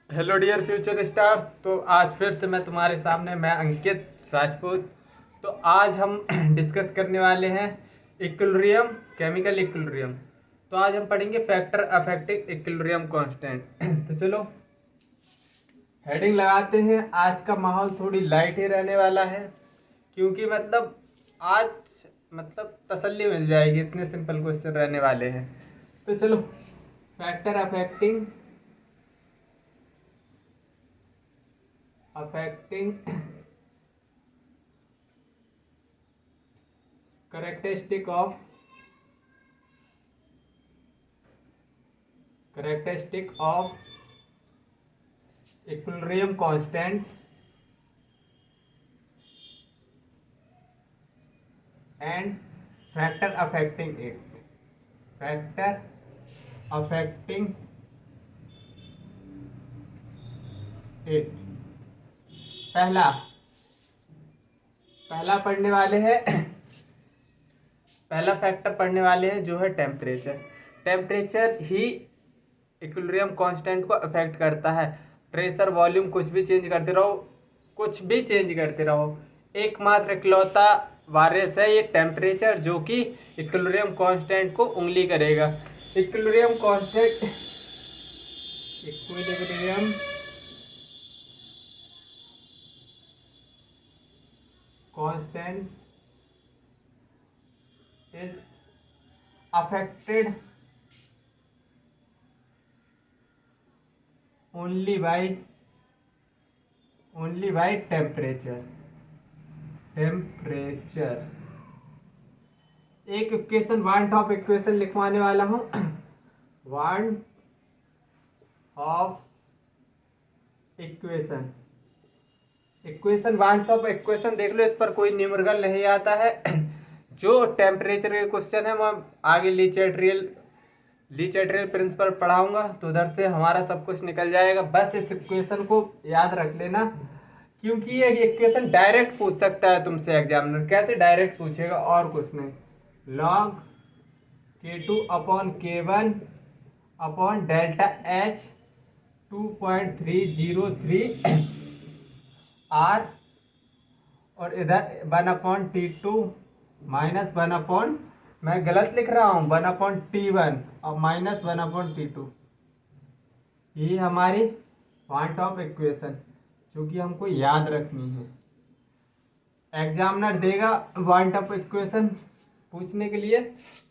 Hello dear future stars. तो आज फिर से मैं तुम्हारे सामने मैं अंकित राजपूत। तो आज हम डिस्कस करने वाले हैं इक्विलिब्रियम, केमिकल इक्विलिब्रियम। तो आज हम पढ़ेंगे फैक्टर अफेक्टिंग इक्विलिब्रियम कांस्टेंट। तो चलो हेडिंग लगाते हैं। आज का माहौल थोड़ी लाइट ही रहने वाला है, क्योंकि आज तसल्ली मिल जाएगी, इतने सिंपल क्वेश्चन रहने वाले हैं। तो चलो factor affecting characteristic of equilibrium constant and factor affecting it पहला पढ़ने वाले हैं। पहला फैक्टर पढ़ने वाले हैं जो है टेम्परेचर। टेम्परेचर ही इक्विलिब्रियम कांस्टेंट को अफेक्ट करता है। प्रेशर, वॉल्यूम कुछ भी चेंज करते रहो, एकमात्र इकलौता वारिस है ये टेम्परेचर, जो कि इक्विलिब्रियम कांस्टेंट को उंगली करेगा। Equilibrium constant is affected only by temperature। एक इक्वेशन, वन ऑफ इक्वेशन लिखवाने वाला हूं। वन ऑफ इक्वेशन देख लो, इस पर कोई न्यूमेरिकल नहीं आता है। जो टेम्परेचर के क्वेश्चन है मैं आगे लीचेट्रियल प्रिंसिपल पढ़ाऊंगा, तो उधर से हमारा सब कुछ निकल जाएगा। बस इस इक्वेशन को याद रख लेना, क्योंकि ये इक्वेशन डायरेक्ट पूछ सकता है तुमसे एग्जामिनर। कैसे डायरेक्ट पूछेगा? और कुछ नहीं, log K2 upon K1 upon delta H 2.303 R, और इधर 1/T2 माइनस 1/, मैं गलत लिख रहा हूँ, 1/T1 और माइनस 1/T2। ये हमारी पॉइंट ऑफ इक्वेशन जो कि हमको याद रखनी है। एग्जामिनर देगा पॉइंट ऑफ इक्वेशन पूछने के लिए,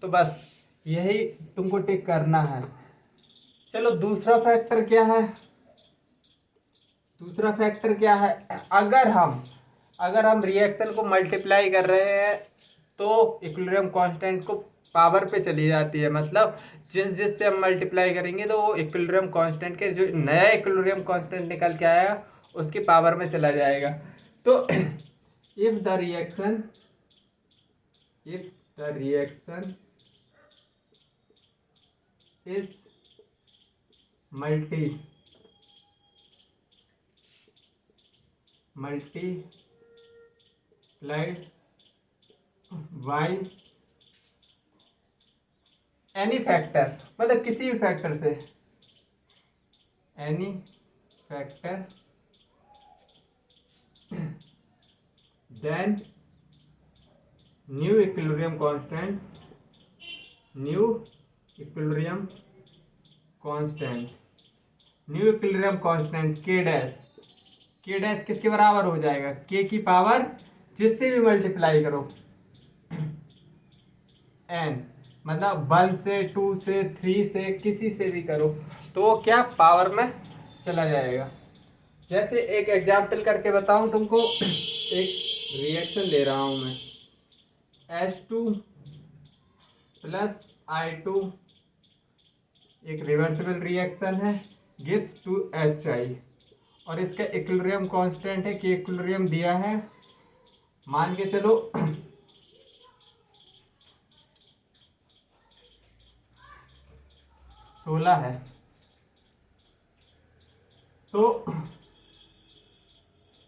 तो बस यही तुमको टिक करना है। चलो दूसरा फैक्टर क्या है? अगर हम रिएक्शन को मल्टीप्लाई कर रहे हैं तो इक्विलिब्रियम कांस्टेंट को पावर पे चली जाती है। मतलब जिससे हम मल्टीप्लाई करेंगे तो वो इक्विलिब्रियम कांस्टेंट के जो नया इक्विलिब्रियम कांस्टेंट निकल के आएगा उसकी पावर में चला जाएगा। तो if the reaction is multiplied by any factor, मतलब किसी भी फैक्टर से, any factor, then new equilibrium constant के डैश किसके बराबर हो जाएगा? के की पावर जिससे भी मल्टीप्लाई करो, एन, मतलब 1 से 2 से 3 से किसी से भी करो तो वो क्या पावर में चला जाएगा। जैसे एक एग्जाम्पल करके बताऊं तुमको, एक रिएक्शन ले रहा हूं मैं, H2 प्लस I2, एक रिवर्सिबल रिएक्शन है, गिव्स टू HI, और इसका इक्विलिब्रियम कांस्टेंट है कि इक्विलिब्रियम दिया है, मान के चलो 16 है। तो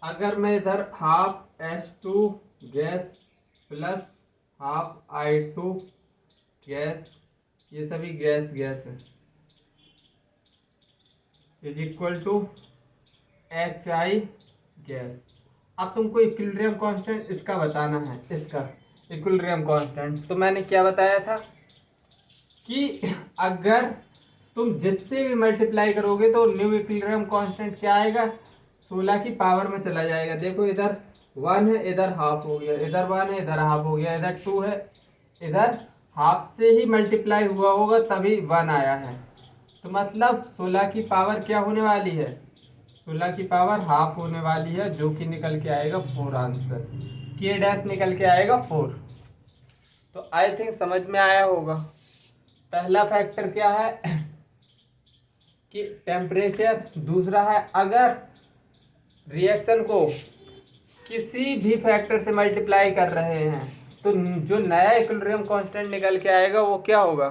अगर मैं इधर half H2 gas plus half I2 gas, ये सभी गैस है, is equal to HI gas. अब तुमको इक्विलिब्रियम कांस्टेंट इसका बताना है, इसका इक्विलिब्रियम कांस्टेंट। तो मैंने क्या बताया था कि अगर तुम जिससे भी मल्टीप्लाई करोगे तो न्यू इक्विलिब्रियम कांस्टेंट क्या आएगा, 16 की पावर में चला जाएगा। देखो इधर 1 है, इधर हाफ हो गया, इधर 1 है, इधर हाफ हो गया, इधर 2 है, इधर हाफ से ही मल्टीप्लाई हुआ होगा तभी 1 आया है। तो मतलब 16 की पावर क्या होने वाली है, 16 की पावर हाफ होने वाली है, जो कि निकल के आएगा 4 आंसर। के डैश निकल के आएगा 4। तो आई थिंक समझ में आया होगा। पहला फैक्टर क्या है कि टेम्परेचर। दूसरा है अगर रिएक्शन को किसी भी फैक्टर से मल्टीप्लाई कर रहे हैं तो जो नया इक्विलिब्रियम कांस्टेंट निकल के आएगा वो क्या होगा,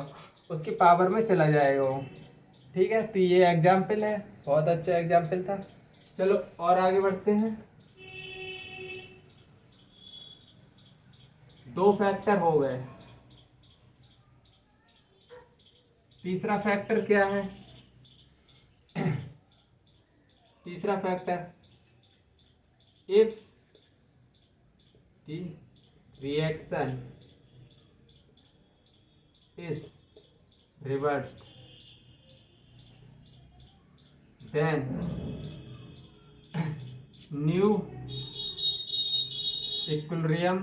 उसकी पावर में चला जाएगा वो। ठीक है, तो ये एग्जाम्पल है, बहुत अच्छा एग्जाम्पल था। चलो और आगे बढ़ते हैं। 2 फैक्टर हो गए। तीसरा फैक्टर क्या है, तीसरा factor, if the reaction is reversed then new equilibrium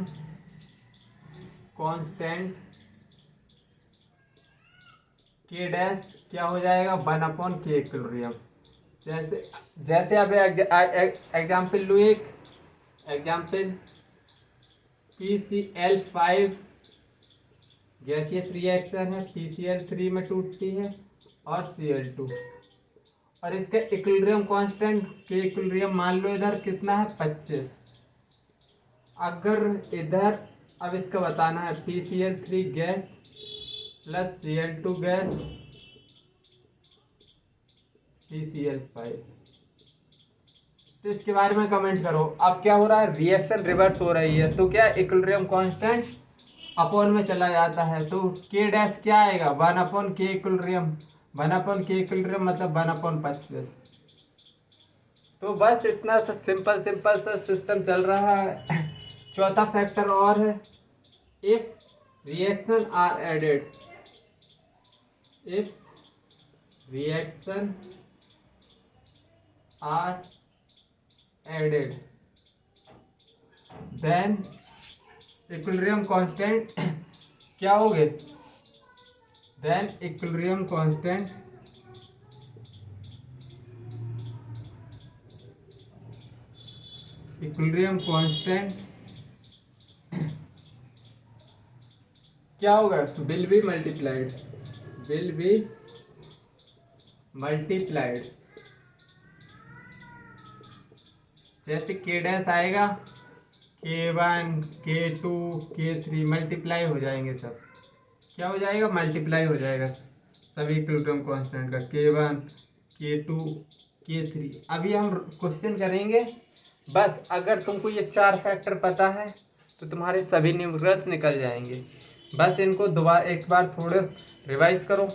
constant के डैश क्या हो जाएगा, 1/k इक्विलिब्रियम। जैसे जैसे अब एग्जाम्पल लू, एक एग्जाम्पल PCl5 गैसियस रिएक्शन है, PCl3 में टूटती है और Cl2, और इसका इक्विलिब्रियम कांस्टेंट के इक्विलिब्रियम मान लो इधर कितना है 25। अगर इधर अब इसका बताना है PCl3 gas plus Cl2 gas PCl5, तो इसके बारे में कमेंट करो। अब क्या हो रहा है, रिएक्शन रिवर्स हो रही है, तो क्या इक्विलिब्रियम कांस्टेंट अपॉन में चला जाता है, तो के डैश क्या आएगा, 1/k इक्विलिब्रियम। 1/k इक्विलिब्रियम मतलब 1/25। तो बस इतना सा सिंपल सिंपल सा सिस्टम चल रहा है। चौथा फैक्टर और है, if reaction are added, if reaction are added then equilibrium constant क्या हो गए, देन इक्विलिब्रियम कांस्टेंट क्या होगा, will be multiplied, will be multiplied. जैसे के डैश आएगा, K1 K2 K3 मल्टीप्लाई हो जाएंगे, सब क्या हो जाएगा, मल्टीप्लाई हो जाएगा सभी इक्विलिब्रियम कांस्टेंट का, K1 K2 K3। अभी हम क्वेश्चन करेंगे। बस अगर तुमको ये 4 फैक्टर पता है तो तुम्हारे सभी न्यूमरल्स निकल जाएंगे। बस इनको दोबारा एक बार थोड़े रिवाइज करो।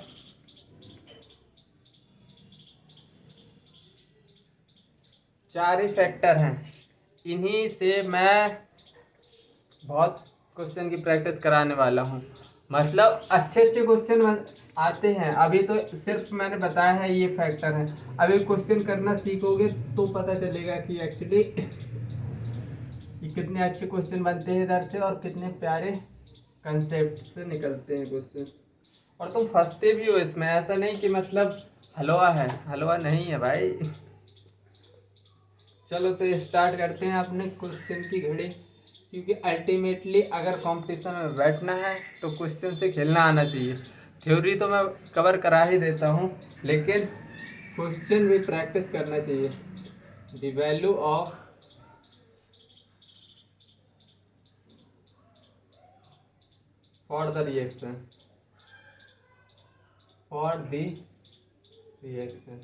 4 ही फैक्टर हैं, इन्हीं से मैं बहुत क्वेश्चन की प्रैक्टिस कराने वाला हूँ। मतलब अच्छे अच्छे क्वेश्चन आते हैं। अभी तो सिर्फ मैंने बताया है ये फैक्टर है, अभी क्वेश्चन करना सीखोगे तो पता चलेगा कि एक्चुअली ये कितने अच्छे क्वेश्चन बनते हैं इधर से, और कितने प्यारे कंसेप्ट से निकलते हैं क्वेश्चन, और तुम फंसते भी हो इसमें। ऐसा नहीं कि मतलब हलवा है, हलवा नहीं है भाई। चलो तो स्टार्ट करते हैं अपने क्वेश्चन की घड़ी, क्योंकि अल्टीमेटली अगर कंपटीशन में बैठना है तो क्वेश्चन से खेलना आना चाहिए। थ्योरी तो मैं कवर करा ही देता हूँ, लेकिन क्वेश्चन भी प्रैक्टिस करना चाहिए। The value of for the reaction, for the reaction.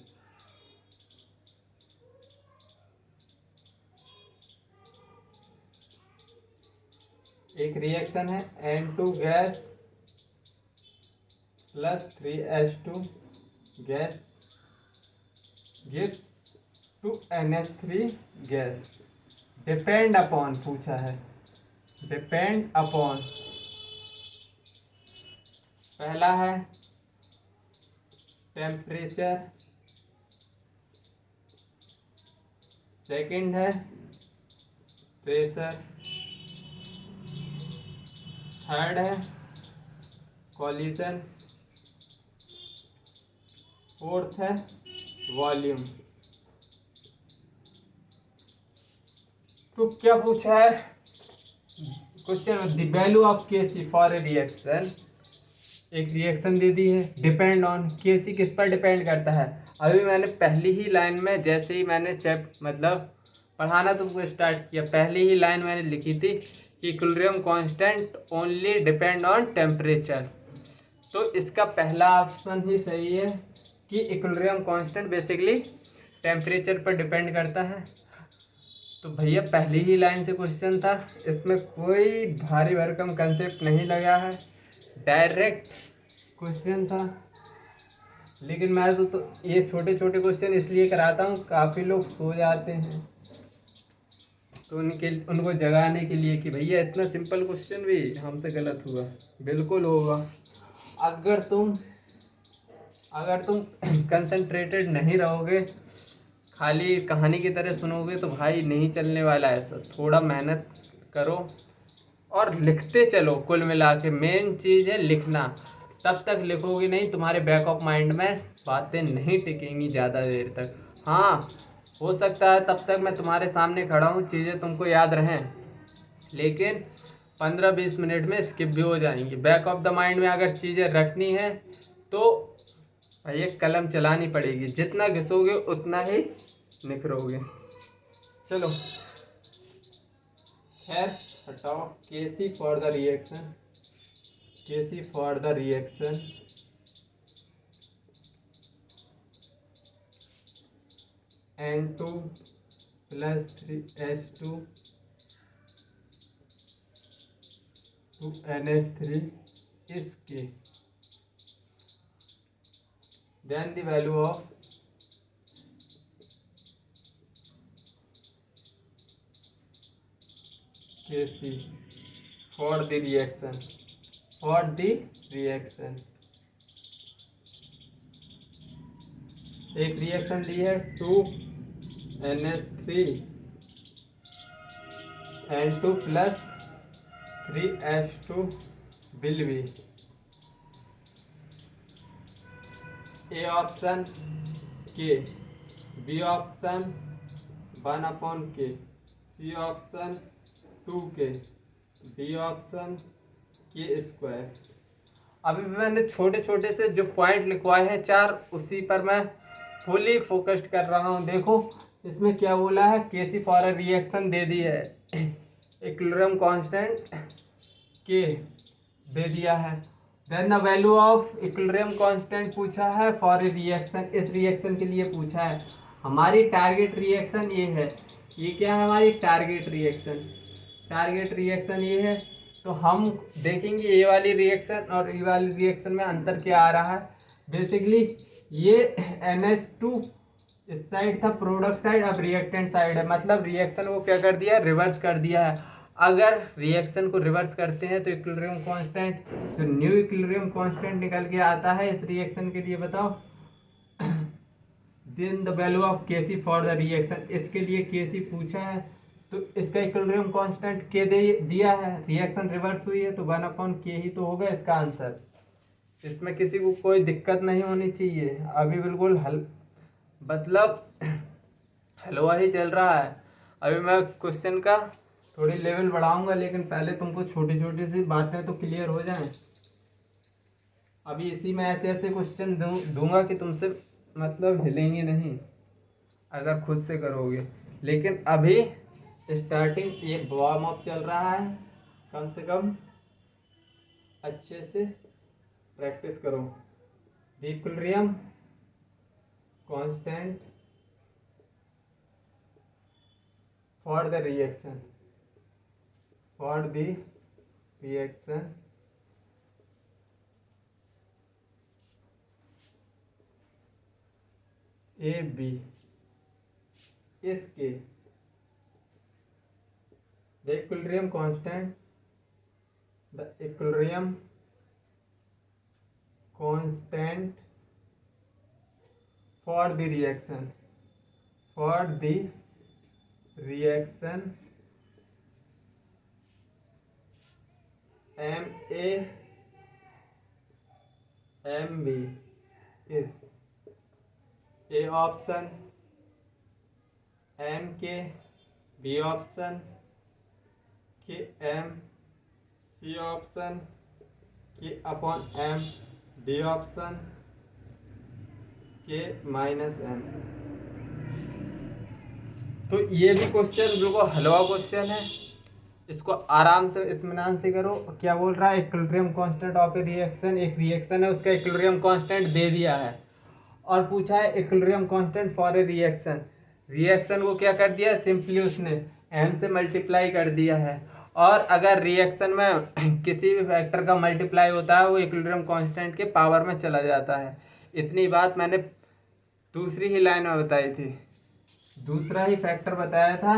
एक रिएक्शन है N2 gas plus 3H2 gas gives to NH3 gas. Depend upon पूछा है, डिपेंड अपॉन पहला है टेम्परेचर, सेकंड है प्रेशर, थर्ड है कॉलिजन, फोर्थ है वॉल्यूम। तो क्या पूछा है question, the value of Kc for a reaction. एक रिएक्शन दे दी है, डिपेंड ऑन Kc किस पर डिपेंड करता है। अभी मैंने पहली ही लाइन में जैसे ही मैंने मतलब पढ़ाना तुमको स्टार्ट किया, पहली ही लाइन मैंने लिखी थी कि equilibrium constant only depend on temperature. तो इसका पहला ऑप्शन ही सही है कि इक्विलिब्रियम कांस्टेंट बेसिकली टेम्परेचर पर डिपेंड करता है। तो भैया पहली ही लाइन से क्वेश्चन था, इसमें कोई भारी भरकम कंसेप्ट नहीं लगा है, डायरेक्ट क्वेश्चन था। लेकिन मैं तो ये छोटे छोटे क्वेश्चन इसलिए कराता हूँ, काफ़ी लोग सो जाते हैं तो उनको जगाने के लिए कि भैया इतना सिंपल क्वेश्चन भी हमसे गलत हुआ। बिल्कुल होगा। अगर तुम कंसंट्रेटेड नहीं रहोगे, खाली कहानी की तरह सुनोगे तो भाई नहीं चलने वाला है। ऐसा थोड़ा मेहनत करो और लिखते चलो। कुल मिला के मेन चीज़ है लिखना। तब तक लिखोगे नहीं, तुम्हारे बैक ऑफ माइंड में बातें नहीं टिकेंगी ज़्यादा देर तक। हाँ, हो सकता है तब तक मैं तुम्हारे सामने खड़ा हूँ, चीज़ें तुमको याद रहें, लेकिन 15-20 मिनट में स्किप भी हो जाएंगी। बैक ऑफ द माइंड में अगर चीज़ें रखनी है तो ये कलम चलानी पड़ेगी, जितना घिसोगे उतना ही निखरोगे। चलो खैर हटाओ। Kc for the reaction, Kc for the reaction N2 + 3H2 to NH3 is K. Then the value of Kc for the reaction, एक रिएक्शन दी है 2NH3 N2 + 3H2 will be A option K, B option 1/K, C option 2K, D option K²। अभी मैंने छोटे छोटे से जो point लिखवाए हैं 4, उसी पर मैं फुली फोकस्ड कर रहा हूँ। देखो इसमें क्या बोला है, Kc फॉर अ रिएक्शन दे दी है, इक्विलिब्रियम कांस्टेंट K दे दिया है। Then the value of equilibrium constant पूछा है फॉर ए रिएक्शन, इस रिएक्शन के लिए पूछा है। हमारी टारगेट रिएक्शन ये है, ये क्या है हमारी टारगेट रिएक्शन ये है। तो हम देखेंगे ये वाली रिएक्शन और ये वाली रिएक्शन में अंतर क्या आ रहा है। बेसिकली ये NH2 इस साइड था प्रोडक्ट साइड, अब रिएक्टेंट साइड है। मतलब रिएक्शन को क्या कर दिया, रिवर्स कर दिया है। अगर रिएक्शन को रिवर्स करते हैं तो इक्विलिब्रियम कांस्टेंट, तो न्यू इक्विलिब्रियम कांस्टेंट निकल के आता है इस रिएक्शन के लिए। बताओ then the value of Kc for the reaction, इसके लिए Kc पूछा है तो इसका इक्विलिब्रियम कांस्टेंट K दिया है। रिएक्शन रिवर्स हुई है तो 1/K ही तो होगा इसका आंसर। इसमें किसी को कोई दिक्कत नहीं होनी चाहिए। अभी बिल्कुल मतलब हलवा ही चल रहा है। अभी मैं क्वेश्चन का थोड़ी लेवल बढ़ाऊंगा, लेकिन पहले तुमको छोटी छोटी सी बातें तो क्लियर हो जाएं। अभी इसी में ऐसे ऐसे क्वेश्चन दूंगा कि तुमसे मतलब हिलेंगे नहीं अगर खुद से करोगे। लेकिन अभी स्टार्टिंग, ये वार्म अप चल रहा है, कम से कम अच्छे से प्रैक्टिस करो। The equilibrium constant for the reaction A B इसके the equilibrium constant, the equilibrium constant for the reaction MAMB is A option, MK, B option, KM, C option, K upon M, D option, K-M। तो ये भी question बिल्कुल हलवा question है, इसको आराम से इत्मीनान से करो। क्या बोल रहा है, equilibrium constant of A reaction, एक रिएक्शन है उसका इक्विलिब्रियम कांस्टेंट दे दिया है और पूछा है equilibrium constant for a reaction. Reaction को क्या कर दिया, सिंपली उसने m से मल्टीप्लाई कर दिया है, और अगर रिएक्शन में किसी भी फैक्टर का मल्टीप्लाई होता है वो इक्विलिब्रियम कांस्टेंट के पावर में चला जाता है। इतनी बात मैंने दूसरी ही लाइन में बताई थी, दूसरा ही फैक्टर बताया था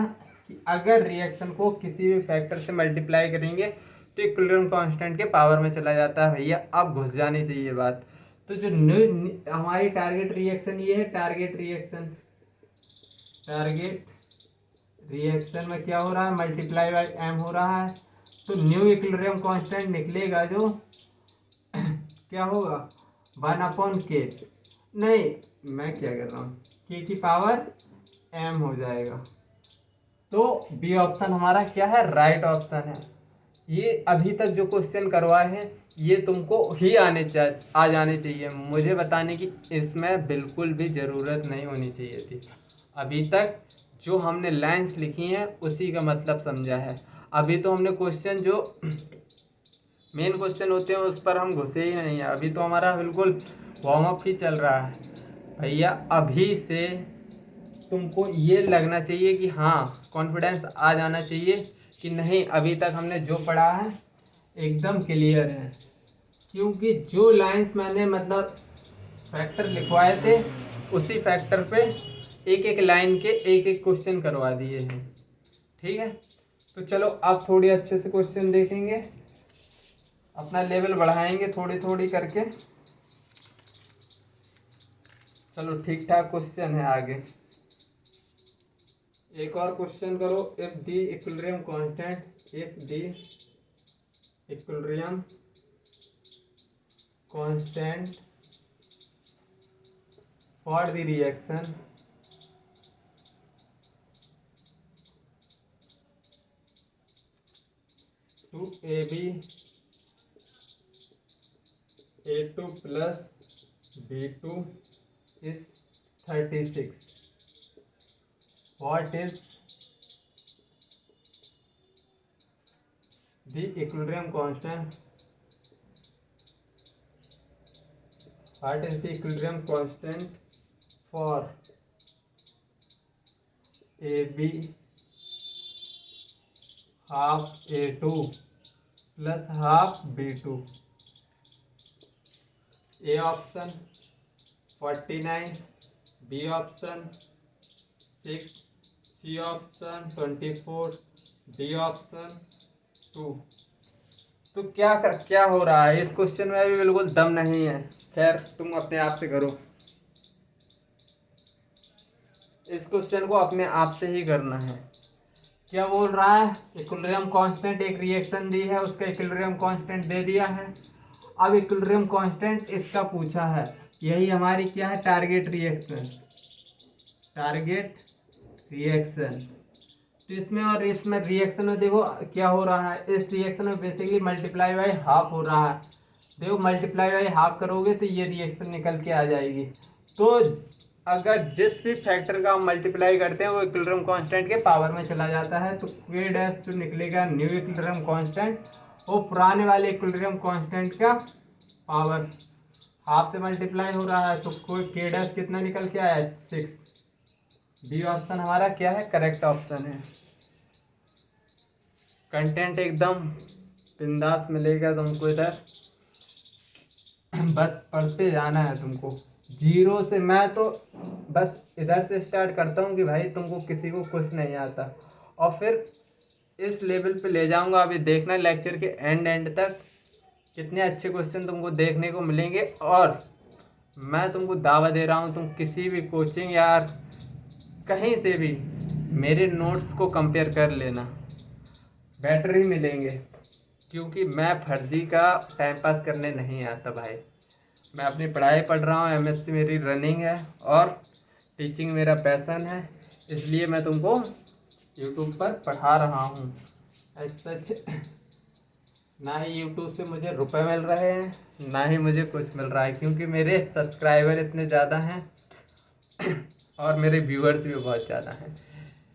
कि अगर रिएक्शन को किसी भी फैक्टर से मल्टीप्लाई करेंगे तो इक्विलिब्रियम कांस्टेंट के पावर में चला जाता है। भैया अब घुस जानी चाहिए बात। तो जो हमारी टारगेट रिएक्शन ये है, टारगेट रिएक्शन में क्या हो रहा है, मल्टीप्लाई बाई m हो रहा है। तो न्यू इक्विलिब्रियम कांस्टेंट निकलेगा जो क्या होगा, 1/k, नहीं मैं क्या कर रहा हूँ, k की पावर m हो जाएगा। तो बी ऑप्शन हमारा क्या है, राइट ऑप्शन है। ये अभी तक जो क्वेश्चन करवाए हैं ये तुमको ही आ जाने चाहिए, मुझे बताने की इसमें बिल्कुल भी ज़रूरत नहीं होनी चाहिए थी। अभी तक जो हमने लाइंस लिखी हैं उसी का मतलब समझा है। अभी तो हमने क्वेश्चन जो मेन क्वेश्चन होते हैं उस पर हम घुसे ही नहीं है, अभी तो हमारा बिल्कुल वार्म अप ही चल रहा है। भैया अभी से तुमको ये लगना चाहिए कि हाँ कॉन्फिडेंस आ जाना चाहिए कि नहीं अभी तक हमने जो पढ़ा है एकदम क्लियर है, क्योंकि जो लाइंस मैंने मतलब फैक्टर लिखवाए थे उसी फैक्टर पे एक एक लाइन के एक एक क्वेश्चन करवा दिए हैं। ठीक है, तो चलो अब थोड़ी अच्छे से क्वेश्चन देखेंगे, अपना लेवल बढ़ाएंगे थोड़ी थोड़ी करके। चलो ठीक ठाक क्वेश्चन है आगे। एक और क्वेश्चन करो, if the equilibrium constant for the reaction two A2 plus B2 is 36. What is the equilibrium constant? What is the equilibrium constant for AB half A2 plus half B2? A option 49, B option 6, C option 24, D option 2। तो क्या हो रहा है इस question में, भी बिल्कुल दम नहीं है। खैर तुम अपने आप से करो, इस क्वेश्चन को अपने आप से ही करना है। क्या बोल रहा है, इक्विलिब्रियम कांस्टेंट, एक रिएक्शन दी है उसका इक्विलिब्रियम कांस्टेंट दे दिया है। अब इक्विलिब्रियम कांस्टेंट इसका पूछा है, यही हमारी क्या है, टारगेट रिएक्शन। तो इसमें और इसमें रिएक्शन में देखो क्या हो रहा है, इस रिएक्शन में बेसिकली मल्टीप्लाई बाई हाफ हो रहा है। देखो मल्टीप्लाई बाई हाफ करोगे तो ये रिएक्शन निकल के आ जाएगी। तो अगर जिस भी फैक्टर का हम मल्टीप्लाई करते हैं वो इक्विलिब्रियम कांस्टेंट के पावर में चला जाता है। तो K डैश जो निकलेगा न्यू इक्विलिब्रियम कांस्टेंट, वो पुराने वाले इक्विलिब्रियम कांस्टेंट का पावर हाफ से मल्टीप्लाई हो रहा है। तो कोई K डैश कितना निकल के आया, 6। बी ऑप्शन हमारा क्या है, करेक्ट ऑप्शन है। कंटेंट एकदम बिंदास मिलेगा तुमको इधर। बस पढ़ते जाना है तुमको जीरो से। मैं तो बस इधर से स्टार्ट करता हूँ कि भाई तुमको किसी को कुछ नहीं आता, और फिर इस लेवल पे ले जाऊंगा। अभी देखना लेक्चर के एंड तक कितने अच्छे क्वेश्चन तुमको देखने को मिलेंगे। और मैं तुमको दावा दे रहा हूँ, तुम किसी भी कोचिंग या कहीं से भी मेरे नोट्स को कंपेयर कर लेना, बेटर ही मिलेंगे। क्योंकि मैं फर्जी का टाइम पास करने नहीं आता भाई। मैं अपनी पढ़ाई पढ़ रहा हूँ, एमएससी मेरी रनिंग है और टीचिंग मेरा पैशन है। इसलिए मैं तुमको यूट्यूब पर पढ़ा रहा हूँ। एज सच ना ही यूट्यूब से मुझे रुपए मिल रहे हैं, ना ही मुझे कुछ मिल रहा है, क्योंकि मेरे सब्सक्राइबर इतने ज़्यादा हैं और मेरे व्यूअर्स भी बहुत ज़्यादा हैं।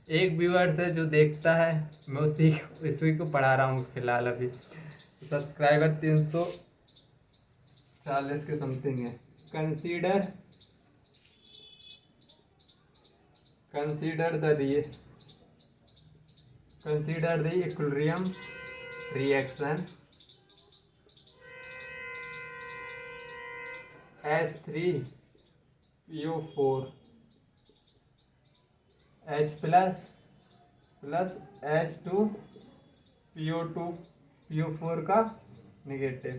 एक व्यूअर्स है जो देखता है, मैं उसी को पढ़ा रहा हूँ फिलहाल। अभी सब्सक्राइबर 340 के समथिंग है। Consider the equilibrium reaction H3PO4 H plus H2PO2 PO4 का नेगेटिव।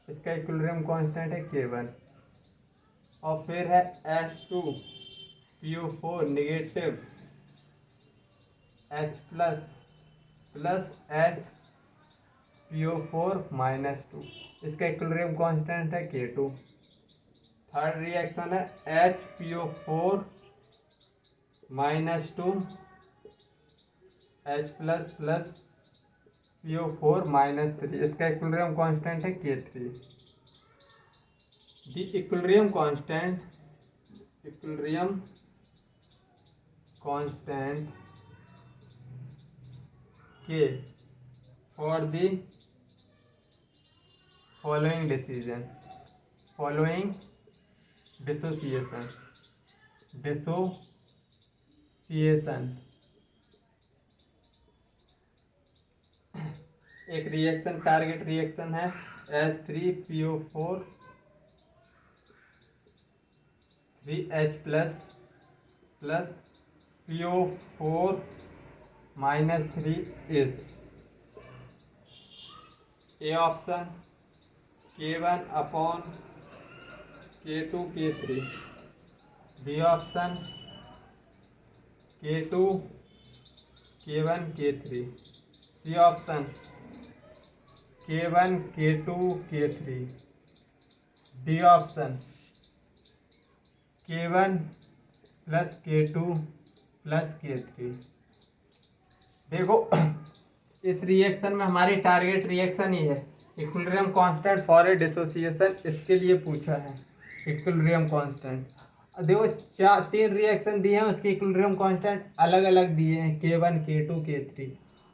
इसका इक्विलिब्रियम कांस्टेंट है K1। और फिर है H2PO4 negative H plus HPO4 -2। इसका इक्विलिब्रियम कांस्टेंट है K2। थर्ड रिएक्शन है HPO4 -2 H प्लस PO4 -3। इसका इक्विलिब्रियम कांस्टेंट है K3। The equilibrium constant K for the following dissociation एक रिएक्शन टारगेट रिएक्शन है H3PO4 3H plus PO4 -3 is A option K1/K2 K3, B option K2 K1 K3, C option K1 K2 K3, D option K1 + K2 + K3। देखो इस reaction में हमारी target reaction ही है equilibrium constant for a dissociation. इसके लिए पूछा है equilibrium constant. देखो 3 रिएक्शन दिए हैं, उसके इक्विलिब्रियम कांस्टेंट अलग अलग दिए हैं K1 K2 K3।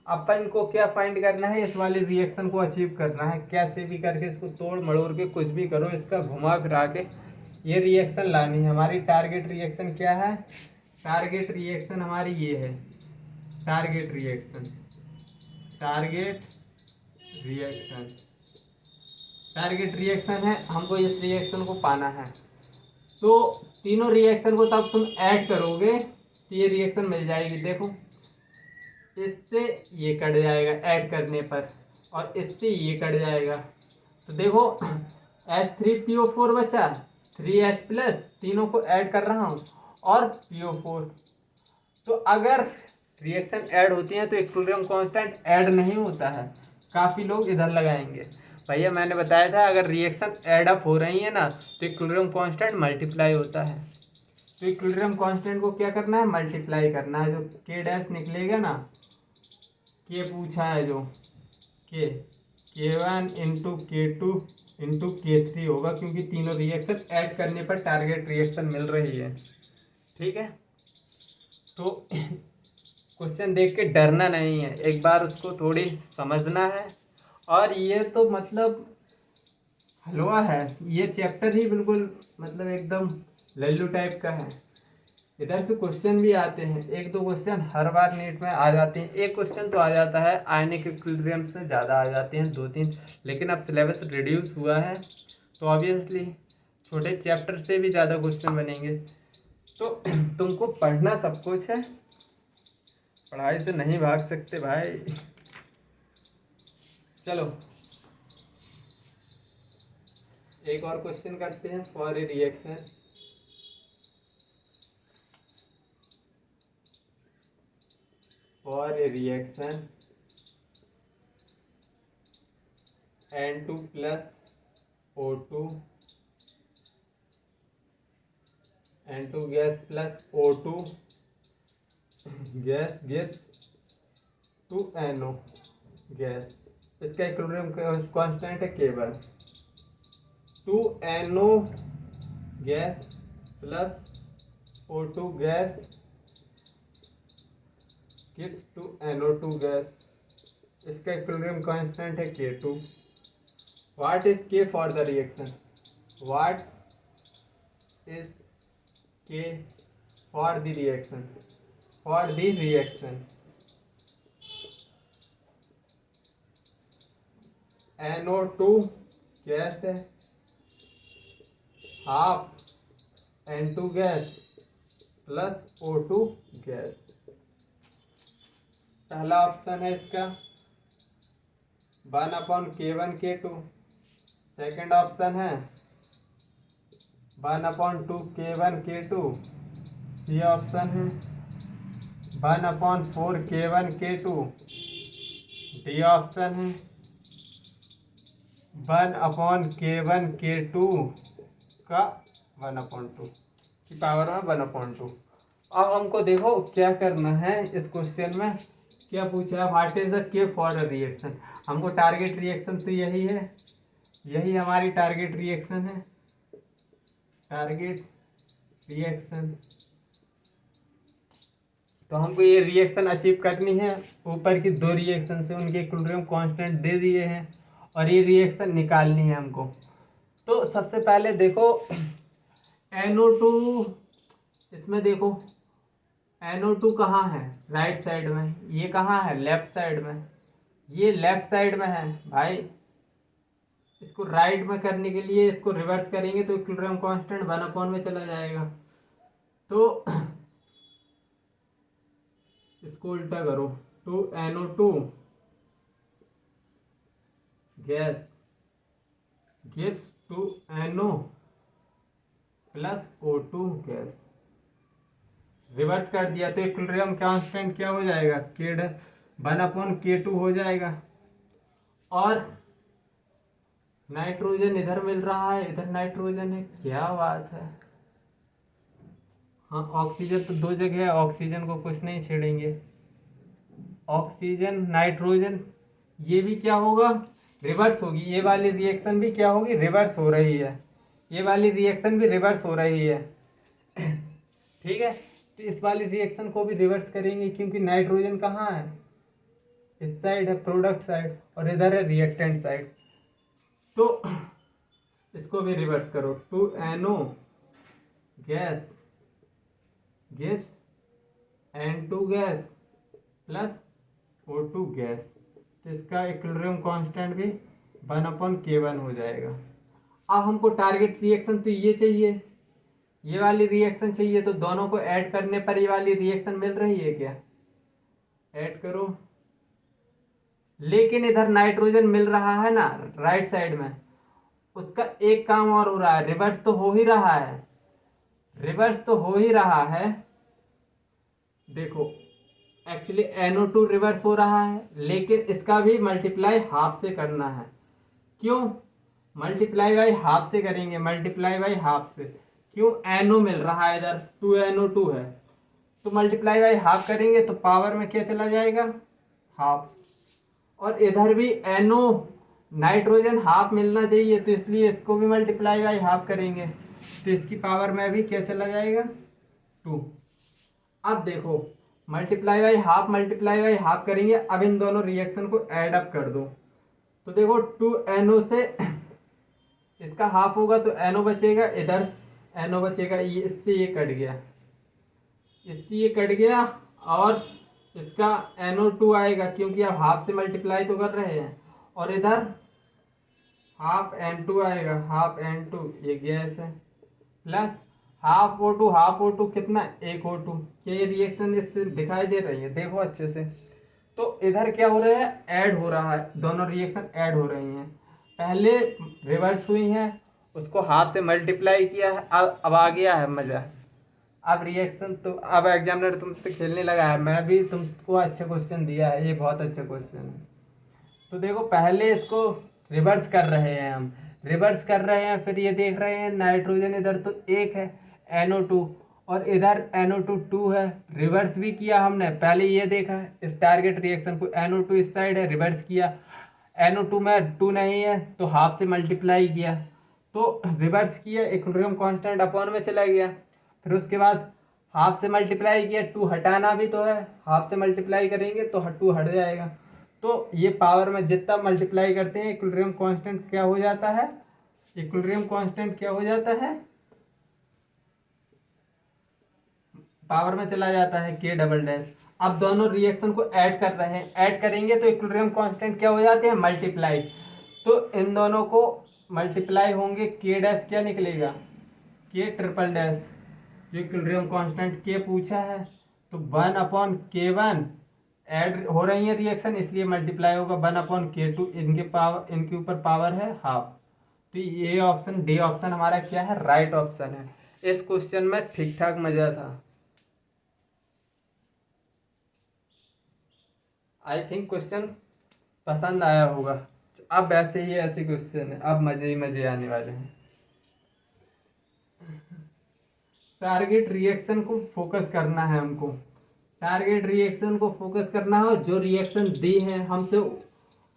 अपन को क्या फाइंड करना है, इस वाले रिएक्शन को अचीव करना है। कैसे भी करके इसको तोड़ मड़ोड़ के कुछ भी करो, इसका घुमा फिरा के ये रिएक्शन लानी है। हमारी टारगेट रिएक्शन क्या है? टारगेट रिएक्शन हमारी ये है, टारगेट रिएक्शन है। हमको इस रिएक्शन को पाना है। तो तीनों रिएक्शन को तब तुम ऐड करोगे तो ये रिएक्शन मिल जाएगी। देखो इससे ये कट जाएगा ऐड करने पर, और इससे ये कट जाएगा। तो देखो H3PO4 बचा, 3H+, तीनों को ऐड कर रहा हूँ, और PO4। तो अगर रिएक्शन ऐड होती है तो इक्विलिब्रियम कांस्टेंट ऐड नहीं होता है। काफ़ी लोग इधर लगाएंगे, भैया मैंने बताया था अगर रिएक्शन ऐड अप हो रही है ना तो इक्विलिब्रियम कांस्टेंट मल्टीप्लाई होता है। तो इक्विलिब्रियम कांस्टेंट को क्या करना है? मल्टीप्लाई करना है। जो K' निकलेगा ना, K पूछा है जो K1 × K2 × K3 होगा, क्योंकि तीनों रिएक्शन ऐड करने पर टारगेट रिएक्शन मिल रही है। ठीक है, तो क्वेश्चन देख के डरना नहीं है, एक बार उसको थोड़ी समझना है। और ये तो मतलब हलवा है, ये चैप्टर ही बिल्कुल मतलब एकदम लल्लू टाइप का है। इधर से क्वेश्चन भी आते हैं, एक दो क्वेश्चन हर बार नीट में आ जाते हैं। एक क्वेश्चन तो आ जाता है, आयनिक इक्विलिब्रियम से ज़्यादा आ जाते हैं, 2-3। लेकिन अब सिलेबस रिड्यूस हुआ है तो ऑब्वियसली छोटे चैप्टर से भी ज़्यादा क्वेश्चन बनेंगे। तो तुमको पढ़ना सब कुछ है, पढ़ाई से नहीं भाग सकते भाई। चलो एक और क्वेश्चन करते हैं। For a reaction N2 plus O2 N2 gas plus O2 gas gives 2NO gas. इसका इक्विलिब्रियम कांस्टेंट है केवल 2NO gas plus O2 gas gives 2NO2 gas. इसका इक्विलिब्रियम कांस्टेंट है K2। What is K for the reaction? What is K for the reaction? For the reaction NO2 gas है, half N2 gas plus O2 gas. पहला option है इसका 1/K1 K2। Second option है 1/2 K1 K2। C option है 1/4 K1 K2। D option है 1/K1 K2 का 1/2 की power में 1/2। अब हमको देखो क्या करना है इस क्वेश्चन में। क्या पूछा है? व्हाट इज द के फॉर द रिएक्शन। हमको टारगेट रिएक्शन तो यही है, यही हमारी टारगेट रिएक्शन है। टारगेट रिएक्शन तो हमको ये रिएक्शन अचीव करनी है। ऊपर की दो रिएक्शन से उनके इक्विलिब्रियम कांस्टेंट दे दिए हैं और ये रिएक्शन निकालनी है हमको। तो सबसे पहले देखो NO2, इसमें देखो NO2 कहाँ है? राइट साइड में। ये कहाँ है? लेफ्ट साइड में। ये लेफ्ट साइड में है भाई। इसको राइट में करने के लिए इसको रिवर्स करेंगे तो इक्विलिब्रियम कांस्टेंट 1/, में चला जाएगा। तो इसको उल्टा करो, 2NO2 gas gives 2NO plus O2 gas. Reverse कर दिया तो इक्विलिब्रियम कांस्टेंट क्या हो जाएगा? 1/K2 हो जाएगा। और नाइट्रोजन इधर मिल रहा है, इधर नाइट्रोजन है, क्या बात है। हाँ ऑक्सीजन तो दो जगह है, ऑक्सीजन को कुछ नहीं छेड़ेंगे। ऑक्सीजन नाइट्रोजन ये भी क्या होगा? रिवर्स होगी। ये वाली रिएक्शन भी क्या होगी? रिवर्स हो रही है। ये वाली रिएक्शन भी रिवर्स हो रही है। ठीक है, तो इस वाली रिएक्शन को भी रिवर्स करेंगे क्योंकि नाइट्रोजन कहाँ है? इस साइड है, प्रोडक्ट साइड, और इधर है रिएक्टेंट साइड। तो इसको भी रिवर्स करो, 2NO gas gives N2 gas plus O2 gas. तो इसका इक्विलिब्रियम कांस्टेंट भी 1/K1 हो जाएगा। अब हमको टारगेट रिएक्शन तो ये चाहिए, ये वाली रिएक्शन चाहिए। तो दोनों को ऐड करने पर ये वाली रिएक्शन मिल रही है क्या? ऐड करो। लेकिन इधर नाइट्रोजन मिल रहा है ना राइट साइड में, उसका एक काम और हो रहा है, रिवर्स तो हो ही रहा है। रिवर्स तो हो ही रहा है। देखो एक्चुअली NO2 रिवर्स हो रहा है, लेकिन इसका भी मल्टीप्लाई हाफ से करना है। क्यों मल्टीप्लाई बाई हाफ से करेंगे? मल्टीप्लाई बाई हाफ से क्यों? NO मिल रहा है इधर, 2NO2 है, तो मल्टीप्लाई बाई हाफ करेंगे तो पावर में क्या चला जाएगा? हाफ। और इधर भी NO नाइट्रोजन हाफ मिलना चाहिए, तो इसलिए इसको भी मल्टीप्लाई बाई हाफ करेंगे तो इसकी पावर में भी क्या चला जाएगा? 2। अब देखो मल्टीप्लाई बाई हाफ करेंगे। अब इन दोनों रिएक्शन को ऐड अप कर दो तो देखो 2NO से इसका हाफ होगा तो NO बचेगा, इधर NO बचेगा, ये इससे ये कट गया। इससे ये कट गया और इसका NO2 आएगा, क्योंकि आप हाफ से मल्टीप्लाई तो कर रहे हैं। और इधर हाफ N2 आएगा, हाफ N2 ये गैस है, प्लस हाफ O2 कितना, एक O2। ये रिएक्शन इससे दिखाई दे रही है, देखो अच्छे से। तो इधर क्या हो रहा है, ऐड हो रहा है, दोनों रिएक्शन ऐड हो रही हैं। पहले रिवर्स हुई हैं, उसको हाफ से मल्टीप्लाई किया है, अब आ गया है मज़ा। अब रिएक्शन तो अब एग्जामिनर तुमसे खेलने लगा है। मैं भी तुमको अच्छा क्वेश्चन दिया है, ये बहुत अच्छा क्वेश्चन है। तो देखो पहले इसको रिवर्स कर रहे हैं हम, रिवर्स कर रहे हैं, फिर ये देख रहे हैं नाइट्रोजन इधर तो एक है NO2 और इधर NO2 2 है। रिवर्स भी किया हमने, पहले ये देखा इस टारगेट रिएक्शन को, NO2 इस साइड है, रिवर्स किया, NO2 में 2 नहीं है तो हाफ से मल्टीप्लाई किया, तो रिवर्स किया, इक्विलिब्रियम कांस्टेंट अपॉन में चला गया। फिर उसके बाद हाफ से मल्टीप्लाई किया, 2 हटाना भी तो है, हाफ से मल्टीप्लाई करेंगे तो 2 हट जाएगा। तो ये पावर में जितना मल्टीप्लाई करते हैं इक्विलिब्रियम कांस्टेंट क्या हो जाता है, इक्विलिब्रियम कांस्टेंट क्या हो जाता है, पावर में चला जाता है K डबल डैश। अब दोनों रिएक्शन को ऐड कर रहे हैं, ऐड करेंगे तो इक्विलिब्रियम कांस्टेंट क्या हो जाते हैं, मल्टीप्लाई। तो इन दोनों को मल्टीप्लाई होंगे, K डैश क्या निकलेगा, K ट्रिपल डैश। जो इक्विलिब्रियम कांस्टेंट K पूछा है तो 1/K1 ऐड हो रही है रिएक्शन, इसलिए मल्टीप्लाई होगा 1/K2, इनके पावर, इनके ऊपर पावर है हाफ। तो ये ऑप्शन डी ऑप्शन हमारा क्या है, राइट ऑप्शन है। इस क्वेश्चन में ठीक ठाक मजा था। आई थिंक क्वेश्चन पसंद आया होगा। अब वैसे ही ऐसे क्वेश्चन है, अब मजे ही मजे आने वाले हैं। टारगेट रिएक्शन को फोकस करना है हमको, टारगेट रिएक्शन को फोकस करना है। जो रिएक्शन दी है हमसे,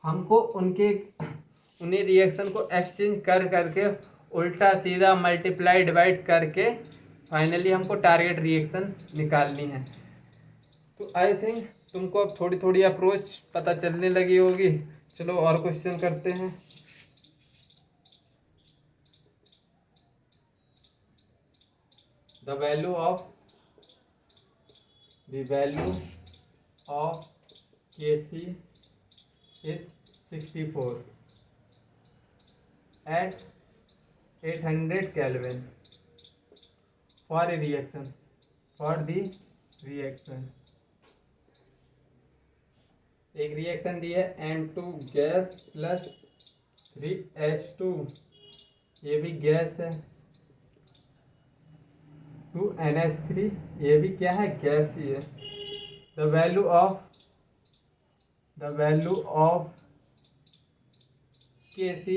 हमको उन्हीं रिएक्शन को एक्सचेंज कर करके उल्टा सीधा मल्टीप्लाई डिवाइड करके फाइनली हमको टारगेट रिएक्शन निकालनी है। तो आई थिंक तुमको अब थोड़ी थोड़ी अप्रोच पता चलने लगी होगी। चलो और क्वेश्चन करते हैं। The value of Kc is 64 at 800 Kelvin for the reaction। एक रिएक्शन दी है N2 गैस प्लस 3H2, ये भी गैस है, 2NH3 ये भी क्या है, गैस ही है। The value of Kc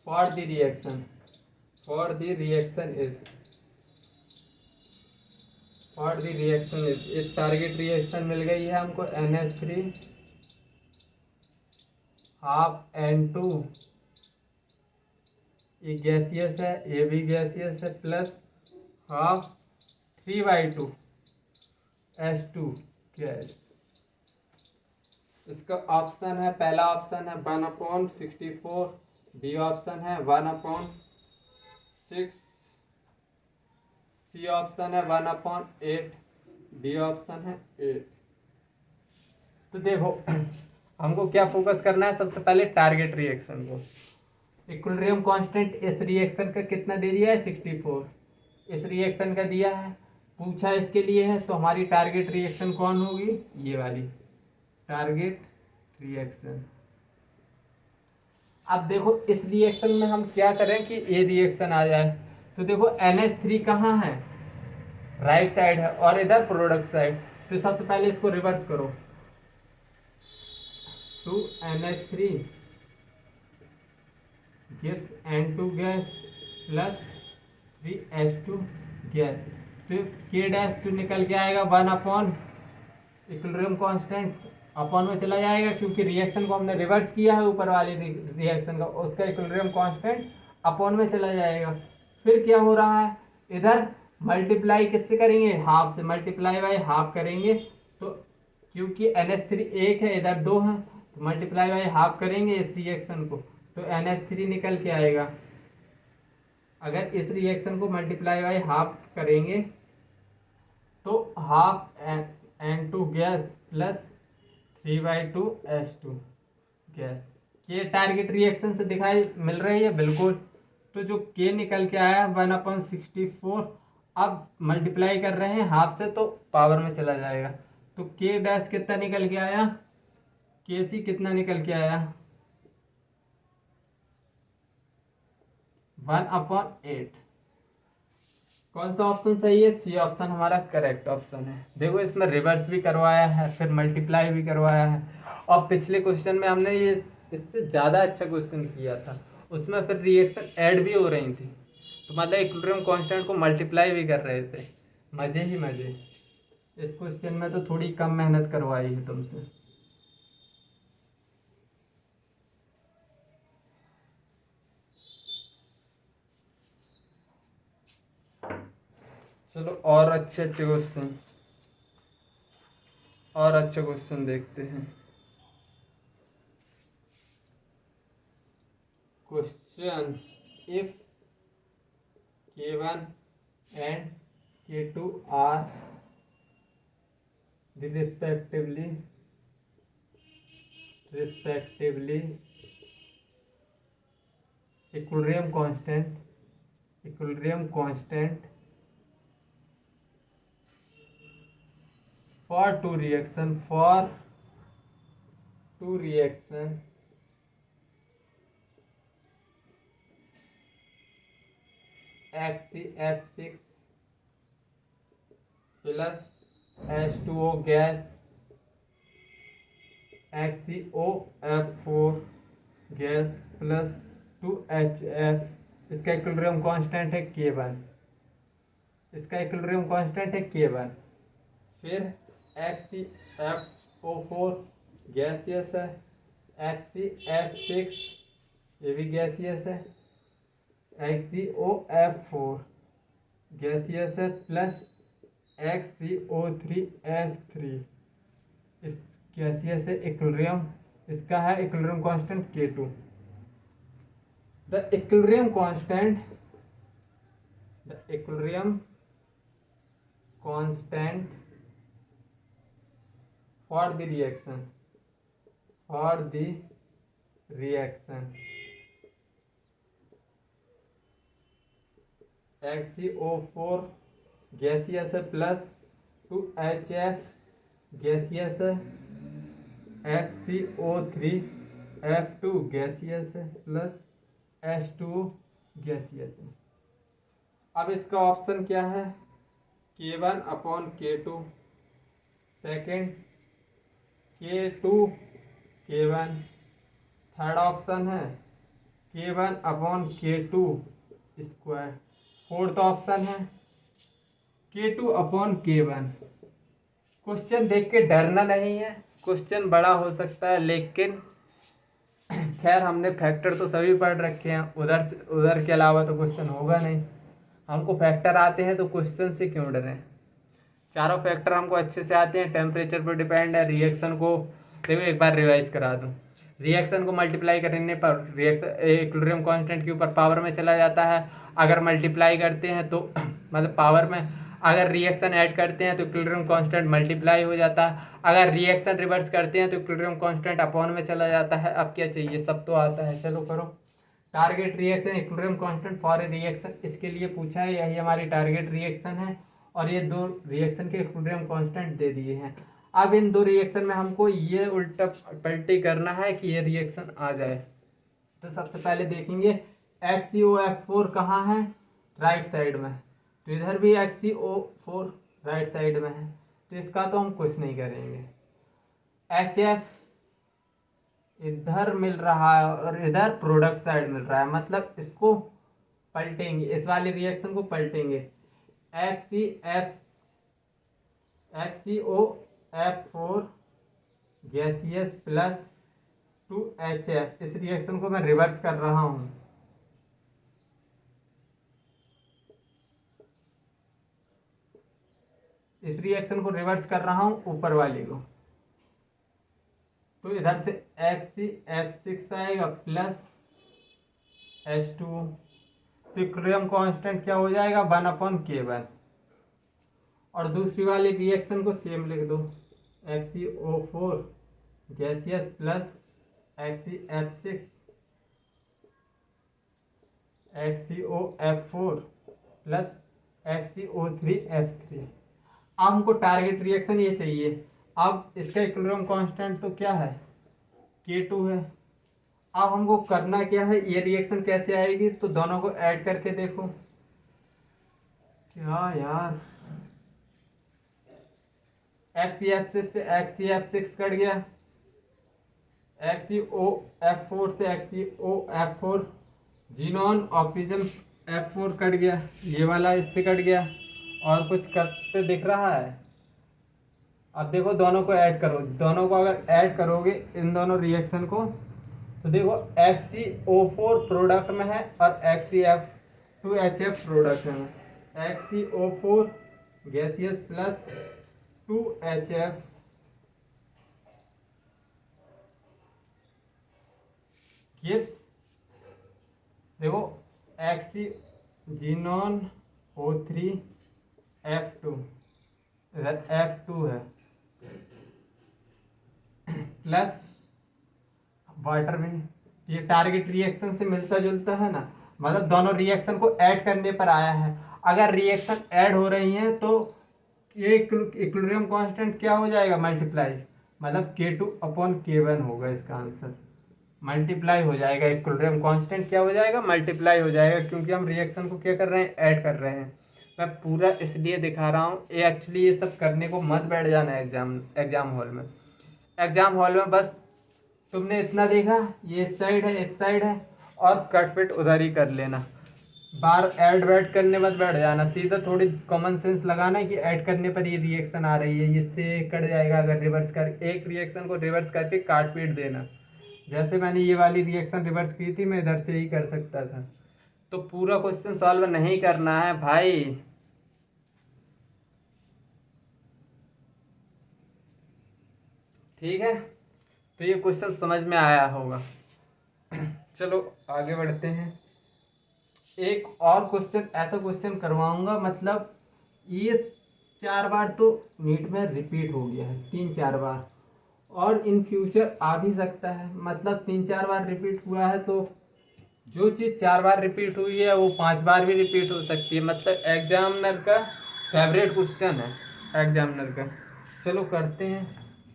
for the reaction is एक टारगेट रिएक्शन मिल गई है हमको, NH3 हाफ N2 ये गैसियस है, ये भी गैसियस है, प्लस हाफ 3/2 H2 गैस। इसका ऑप्शन है, पहला ऑप्शन है 1/64, बी ऑप्शन है 1/6, सी ऑप्शन है 1/8, डी ऑप्शन है 8। तो देखो हमको क्या फोकस करना है, सबसे पहले टारगेट रिएक्शन को। इक्विलिब्रियम कांस्टेंट इस रिएक्शन का कितना दे दिया है, 64, इस रिएक्शन का दिया है, पूछा इसके लिए है, तो हमारी टारगेट रिएक्शन कौन होगी, ये वाली टारगेट रिएक्शन। अब देखो इस रिएक्शन में हम क्या करें कि ये रिएक्शन आ जाए। तो देखो NH3 कहाँ है, राइट साइड है और इधर प्रोडक्ट साइड। तो सबसे पहले इसको रिवर्स करो, 2NH3 gives N2 gas plus 3H2 gas. तो K डैश जो निकल के आएगा 1/ इक्विलिब्रियम कांस्टेंट अपॉन में चला जाएगा, क्योंकि रिएक्शन को हमने रिवर्स किया है ऊपर वाले रिएक्शन का, उसका इक्विलिब्रियम कांस्टेंट अपॉन में चला जाएगा। फिर क्या हो रहा है, इधर मल्टीप्लाई किससे करेंगे, हाफ से, मल्टीप्लाई बाय हाफ करेंगे। तो क्योंकि NH3 एक है, इधर 2 है, तो मल्टीप्लाई बाय हाफ करेंगे इस रिएक्शन को, तो NH3 निकल के आएगा। अगर इस रिएक्शन को मल्टीप्लाई बाय हाफ करेंगे तो half N2 gas plus 3/2 H2 gas. ये टारगेट रिएक्शन से दिखाई मिल रही है बिल्कुल। तो जो के निकल के आया 1/64, अब मल्टीप्लाई कर रहे हैं हाफ से तो पावर में चला जाएगा। तो के डैश कितना निकल के आया, के सी कितना निकल के आया 1/8। कौन सा ऑप्शन सही है, सी ऑप्शन हमारा करेक्ट ऑप्शन है। देखो इसमें रिवर्स भी करवाया है, फिर मल्टीप्लाई भी करवाया है, और पिछले क्वेश्चन में हमने ये इससे ज़्यादा अच्छा क्वेश्चन किया था, उसमें फिर रिएक्शन ऐड भी हो रही थी। तो मतलब इक्विलिब्रियम कांस्टेंट को मल्टीप्लाई भी कर रहे थे। मज़े ही मज़े। इस क्वेश्चन में तो थोड़ी कम मेहनत करवाई है तुमसे। चलो और अच्छे क्वेश्चन देखते हैं। Question, if K1 and K2 are the respectively equilibrium constant for two reaction HCF6 plus H2O gas HCOF4 gas plus 2HF, इसका इक्विलिब्रियम कांस्टेंट है K1। फिर HCFO4 गैसियस है, HCF6 ये भी गैसियस है, HCOF4 गैसियस है, प्लस HCO3F3 इस gaseous है इक्विलिब्रियम। इसका है equilibrium constant K2। The equilibrium constant for the reaction HCO4 gaseous है प्लस 2HF गैसियस है, HCO3F2 गैसियस है, प्लस H2O गैसियस है। अब इसका ऑप्शन क्या है, K1/K2, second K2 K1, third option है K1/K2 स्क्वायर, फोर्थ ऑप्शन है K2/K1। क्वेश्चन देख के डरना नहीं है, क्वेश्चन बड़ा हो सकता है, लेकिन खैर हमने फैक्टर तो सभी पढ़ रखे हैं, उधर के अलावा तो क्वेश्चन होगा नहीं। हमको फैक्टर आते हैं तो क्वेश्चन से क्यों डरें। चारों फैक्टर हमको अच्छे से आते हैं, टेम्परेचर पर डिपेंड है, रिएक्शन को देखो एक बार रिवाइज करा दूँ। रिएक्शन को मल्टीप्लाई करने पर रिएक्शन इक्विलिब्रियम कांस्टेंट के ऊपर पावर में चला जाता है। अगर मल्टीप्लाई करते हैं तो मतलब पावर में, अगर रिएक्शन ऐड करते हैं तो इक्विलिब्रियम कांस्टेंट मल्टीप्लाई हो जाता है। अगर रिएक्शन रिवर्स करते हैं तो इक्विलिब्रियम कांस्टेंट अपॉन में चला जाता है। अब क्या चाहिए, सब तो आता है। चलो करो। Target reaction equilibrium constant for a reaction, इसके लिए पूछा है, यही हमारी टारगेट रिएक्शन है, और ये दो रिएक्शन के इक्विलिब्रियम कांस्टेंट दे दिए हैं। अब इन दो रिएक्शन में हमको ये उल्टा पलटी करना है कि ये रिएक्शन आ जाए। तो सबसे पहले देखेंगे HCOF4 कहाँ है, राइट साइड में, तो इधर भी HCO4 राइट साइड में है, तो इसका तो हम कुछ नहीं करेंगे। HF इधर मिल रहा है और इधर प्रोडक्ट साइड मिल रहा है, मतलब इसको पलटेंगे, इस वाले रिएक्शन को पलटेंगे। HCOF4 गैसियस प्लस 2HF, इस रिएक्शन को मैं रिवर्स कर रहा हूँ। इस रिएक्शन को रिवर्स कर रहा हूँ ऊपर वाले को, तो इधर से HCF6 आएगा प्लस H2, तो इक्विलिब्रियम कांस्टेंट क्या हो जाएगा 1/K1, और दूसरी वाली रिएक्शन को सेम लिख दो, XeO4 gaseous plus XeF6 XeOF4 plus XeO3F3। अब हमको टारगेट रिएक्शन ये चाहिए। अब इसका इक्विलिब्रियम कांस्टेंट तो क्या है, K2 है। अब हमको करना क्या है, ये रिएक्शन कैसे आएगी, तो दोनों को ऐड करके देखो। क्या यार, XeF6 से XeF6 कट गया, XeOF4 से XeOF4, xenon oxygen F4 cut गया, ये वाला इससे कट गया। और कुछ करते दिख रहा है। अब देखो दोनों को ऐड करो, दोनों को अगर ऐड करोगे इन दोनों रिएक्शन को, तो देखो XeO4 प्रोडक्ट में है और XeF2HF प्रोडक्ट में। XeO4 gaseous plus 2HF gives, देखो एक्सी जीनोन O3 F2, इधर F2 है प्लस वाटर में। ये टारगेट रिएक्शन से मिलता जुलता है ना, मतलब दोनों रिएक्शन को ऐड करने पर आया है। अगर रिएक्शन ऐड हो रही हैं तो ये इक्विलिब्रियम कांस्टेंट क्या हो जाएगा, मल्टीप्लाई, मतलब K2/K1 होगा इसका आंसर। मल्टीप्लाई हो जाएगा, इक्विलिब्रियम कांस्टेंट क्या हो जाएगा, मल्टीप्लाई हो जाएगा, क्योंकि हम रिएक्शन को क्या कर रहे हैं, ऐड कर रहे हैं। मैं पूरा इसलिए दिखा रहा हूँ, ये एक्चुअली ये सब करने को मत बैठ जाना है एग्जाम हॉल में। एग्जाम हॉल में बस तुमने इतना देखा, ये इस साइड है, इस साइड है, और कट पिट उधर ही कर लेना। बार ऐड वैड करने मत बैठ जाना, सीधा थोड़ी कॉमन सेंस लगाना है कि ऐड करने पर ये रिएक्शन आ रही है, इससे कट जाएगा। अगर रिवर्स कर, एक रिएक्शन को रिवर्स करके काट पीट देना। जैसे मैंने ये वाली रिएक्शन रिवर्स की थी, मैं इधर से ही कर सकता था। तो पूरा क्वेश्चन सॉल्व नहीं करना है भाई। ठीक है, तो ये क्वेश्चन समझ में आया होगा। चलो आगे बढ़ते हैं। एक और क्वेश्चन, ऐसा क्वेश्चन करवाऊंगा, मतलब ये 4 बार तो नीट में रिपीट हो गया है, 3-4 बार, और इन फ्यूचर आ भी सकता है। मतलब 3-4 बार रिपीट हुआ है, तो जो चीज़ 4 बार रिपीट हुई है वो 5 बार भी रिपीट हो सकती है। मतलब एग्जामिनर का फेवरेट क्वेश्चन है एग्जामिनर का। चलो करते हैं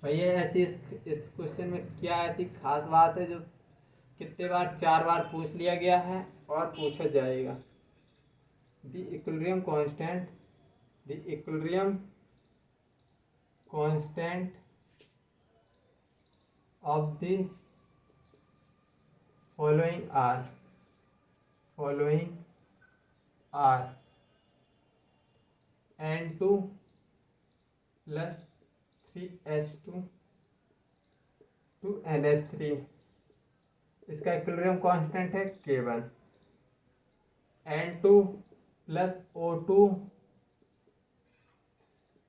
भैया। ऐसी इस क्वेश्चन में क्या ऐसी खास बात है जो कितने बार, 4 बार पूछ लिया गया है और पूछा जाएगा। The equilibrium constant of the following are N2 plus 3H2 to NH3, इसका इक्विलिब्रियम कांस्टेंट है K1। N2 plus O2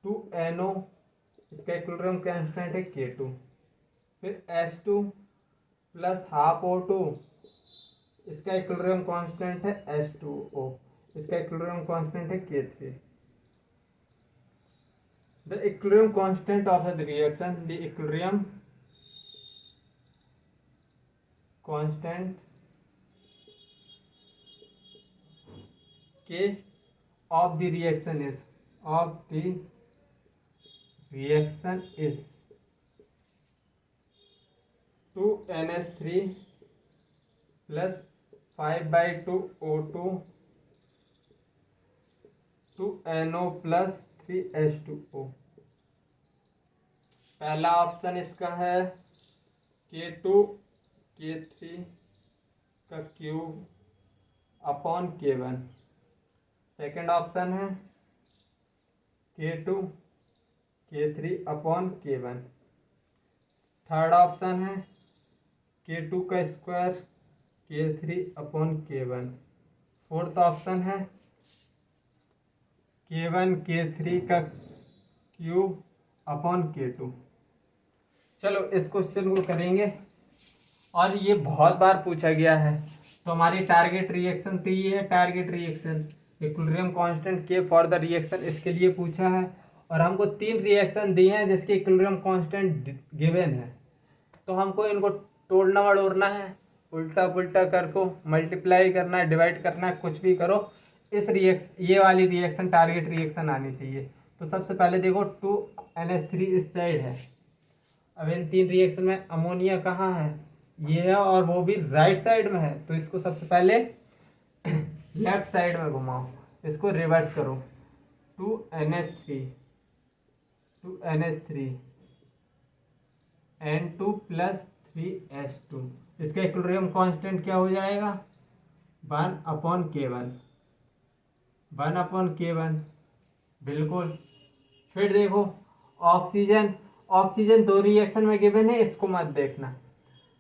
to NO, इसका इक्विलिब्रियम कांस्टेंट है K2। फिर H2 plus हाफ O2, इसका इक्विलिब्रियम कांस्टेंट है H2O, इसका इक्विलिब्रियम कांस्टेंट है K3। The equilibrium constant of the reaction, the equilibrium constant K of the reaction is 2NH3 plus 5/2 O2 to NO plus 3H2O। पहला option इसका है K2 K3 का cube upon K1। Second option है K2 K3 upon K1। Third option है K2 का square K3 upon K1। Fourth option है K1 K3 का cube upon K2। चलो इस क्वेश्चन को करेंगे, और ये बहुत बार पूछा गया है। तो हमारी टारगेट रिएक्शन तो ये है, टारगेट रिएक्शन इक्विलिब्रियम कांस्टेंट के फॉर द रिएक्शन, इसके लिए पूछा है। और हमको 3 रिएक्शन दिए हैं जिसके इक्विलिब्रियम कांस्टेंट गिवन है। तो हमको इनको तोड़ना मड़ोड़ना है, उल्टा पुल्टा कर को मल्टीप्लाई करना है, डिवाइड करना है, कुछ भी करो। ये वाली रिएक्शन टारगेट रिएक्शन आनी चाहिए। तो सबसे पहले देखो 2NH3 इस साइड है। अब इन 3 रिएक्शन में अमोनिया कहाँ है, ये है, और वो भी राइट साइड में है। तो इसको सबसे पहले लेफ्ट साइड में घुमाओ, इसको रिवर्स करो। 2NH3 N2 + 3H2, इसका इक्विलिब्रियम कांस्टेंट क्या हो जाएगा, 1/K1। 1/K1 बिल्कुल। फिर देखो ऑक्सीजन, ऑक्सीजन 2 रिएक्शन में गिवन है, इसको मत देखना।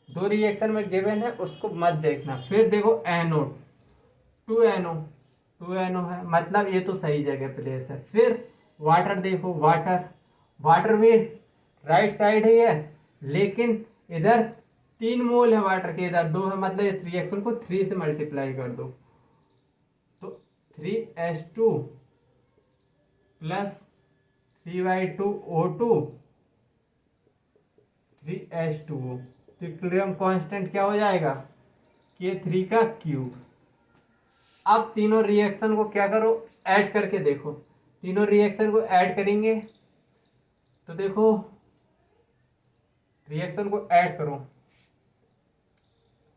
2 रिएक्शन में गिवन है, उसको मत देखना। फिर देखो NO, 2NO है, मतलब ये तो सही जगह प्लेस है। फिर वाटर देखो, वाटर भी राइट साइड ही है, लेकिन इधर 3 मोल है वाटर के, इधर 2 है, मतलब इस रिएक्शन को 3 से मल्टीप्लाई कर दो। तो 3H2 + 3/2O2 3H2O। तो इक्विलिब्रियम कांस्टेंट क्या हो जाएगा, K3 का क्यूब। अब तीनों रिएक्शन को क्या करो, ऐड करके देखो। तीनों रिएक्शन को ऐड करेंगे तो देखो, रिएक्शन को ऐड करो।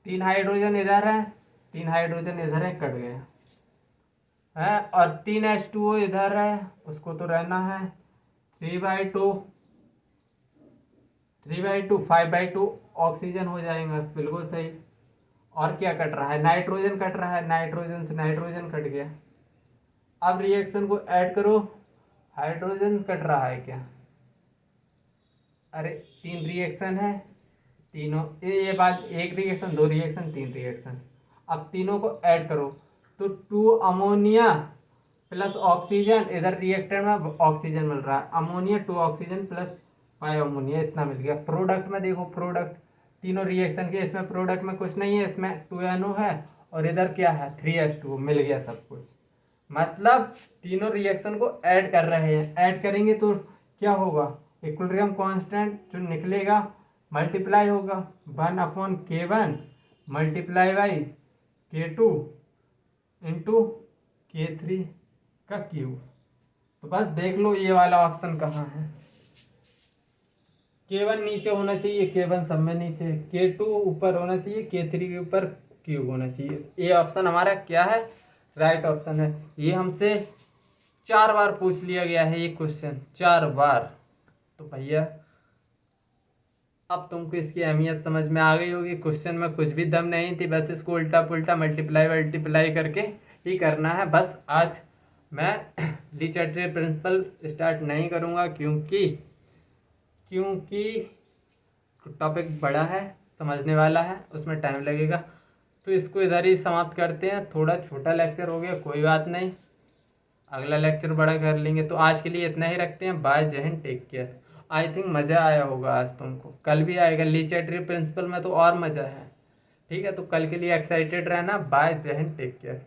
3 हाइड्रोजन इधर है, 3 हाइड्रोजन इधर है, कट गए है। और 3H2O इधर है, उसको तो रहना है। 3/2 5/2 ऑक्सीजन हो जाएगा, बिल्कुल सही। और क्या कट रहा है, नाइट्रोजन कट रहा है, नाइट्रोजन से नाइट्रोजन कट गया। अब रिएक्शन को ऐड करो, हाइड्रोजन कट रहा है क्या, अरे 3 रिएक्शन है, तीनों ये बात, 1 रिएक्शन 2 रिएक्शन 3 रिएक्शन। अब तीनों को ऐड करो तो 2 अमोनिया + ऑक्सीजन, इधर रिएक्टर में ऑक्सीजन मिल रहा है, अमोनिया 2 ऑक्सीजन + 5 अमोनिया, इतना मिल गया। प्रोडक्ट में देखो, प्रोडक्ट तीनों रिएक्शन के, इसमें प्रोडक्ट में कुछ नहीं है, इसमें 2NO है और इधर क्या है 3H2O, मिल गया सब कुछ। मतलब तीनों रिएक्शन को ऐड कर रहे हैं, ऐड करेंगे तो क्या होगा, इक्विलिब्रियम कांस्टेंट जो निकलेगा मल्टीप्लाई होगा 1/K1 × K2 × K3 का क्यूब। तो बस देख लो ये वाला ऑप्शन कहाँ है। K1 नीचे होना चाहिए, K1 सब में नीचे, K2 ऊपर होना चाहिए, K3 के ऊपर क्यूब होना चाहिए। ये ऑप्शन हमारा क्या है, राइट ऑप्शन है। ये हमसे 4 बार पूछ लिया गया है ये क्वेश्चन, 4 बार। तो भैया अब तुमको इसकी अहमियत समझ में आ गई होगी। क्वेश्चन में कुछ भी दम नहीं थी, बस इसको उल्टा पुल्टा मल्टीप्लाई करके ही करना है। बस आज मैं लीचेट्री प्रिंसिपल स्टार्ट नहीं करूँगा, क्योंकि टॉपिक बड़ा है, समझने वाला है, उसमें टाइम लगेगा। तो इसको इधर ही समाप्त करते हैं। थोड़ा छोटा लेक्चर हो गया, कोई बात नहीं, अगला लेक्चर बड़ा कर लेंगे। तो आज के लिए इतना ही रखते हैं। बाय, जय हिंद, टेक केयर। आई थिंक मज़ा आया होगा आज तुमको, कल भी आएगा। लीचेट्री प्रिंसिपल में तो और मज़ा है। ठीक है, तो कल के लिए एक्साइटेड रहना। बाय, जय हिंद, टेक केयर।